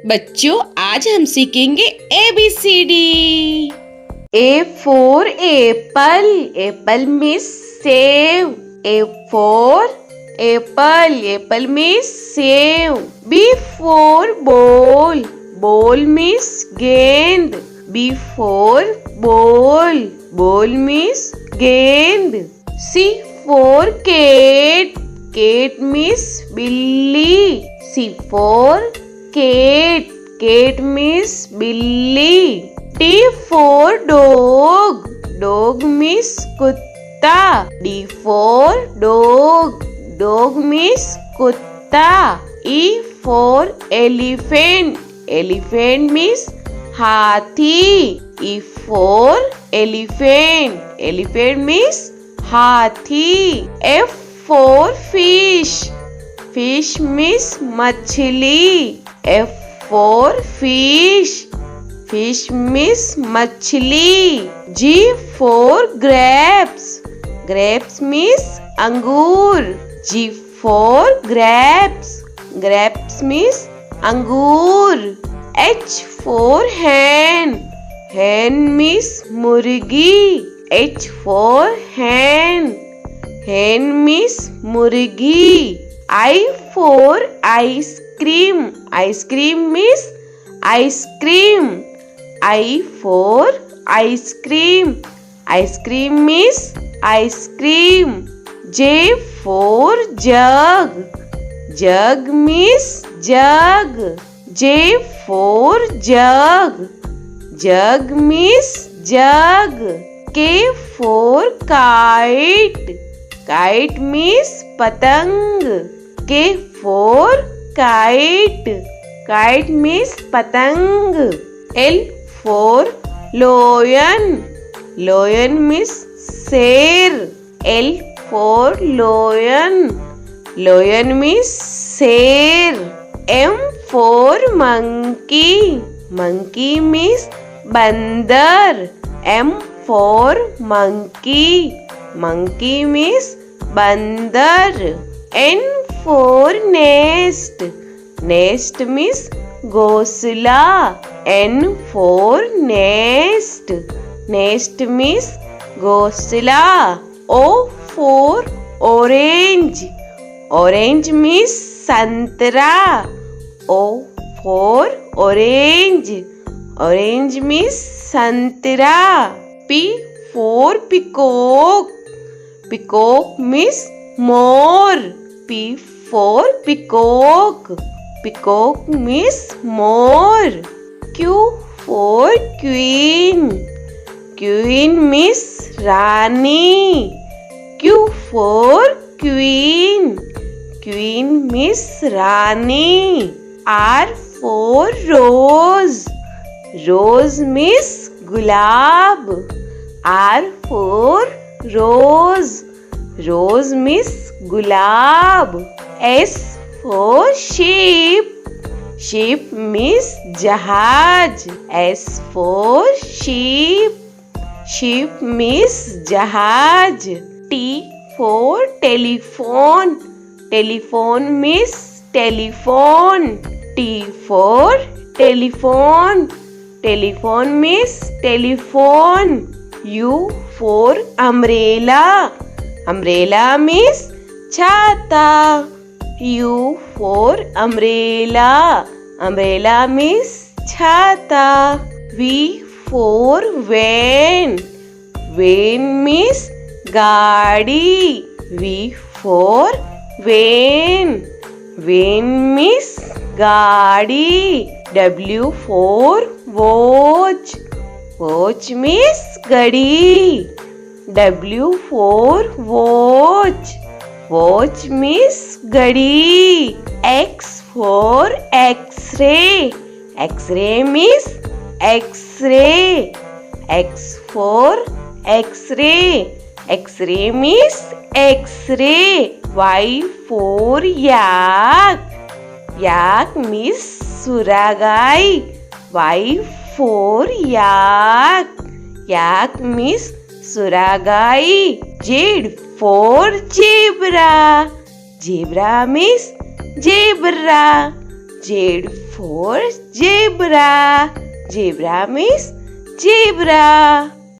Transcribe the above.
बच्चों आज हम सीखेंगे ABCD। A for apple. Apple means save. A for apple. Apple means save. B for ball. Ball means gend. B for ball. Ball means gend. C for cat. Cat means billy. C for cat. Cat means billy. D for dog. Dog means kutta. D for dog. Dog means kutta. E for elephant. Elephant means hathi. E for elephant. Elephant means hathi. F for fish. Fish means machli. F for fish. Fish means machli. G for grapes. Grapes means angur. G for grapes. Grapes means angur. H for hen. Hen means murgi. H for hen. Hen means murgi. I for ice cream. Ice cream means ice cream. I for ice cream. Ice cream means ice cream. J for jug. Jug means jug. J for jug. Jug means jug. K for kite. Kite means patang. K for kite. Kite means patang. L for lion. Lion means sher. L for lion. Lion means sher. M for monkey. Monkey means bandar. M for monkey. Monkey means bandar. N for nest. Nest means ghosla. N for nest. Nest means ghosla. O for orange. Orange means santra. O for orange. Orange means santra. P for peacock. Peacock means more. P for peacock. Peacock means more. Q for queen. Queen means Rani. Q for queen. Queen means Rani. R for rose. Rose means gulab. R for rose. Rose means gulab. S for sheep. Sheep means jahaj. S for sheep. Sheep means jahaj. T for telephone. Telephone means telephone. T for telephone. Telephone means telephone. U for umbrella. Umbrella means chhata. U for umbrella. Umbrella means chhata. V for van. Van means gaadi. V for van. Van means gaadi. W for watch. Watch means gadi. W for watch. Watch means gadi. X for X-ray. X-ray means X-ray. X for X-ray. X-ray means X-ray. Y for yak. Yak means suragai. Y for yak. Yak means suragai. Z for zebra. Zebra means zebra. Z for zebra. Zebra means zebra.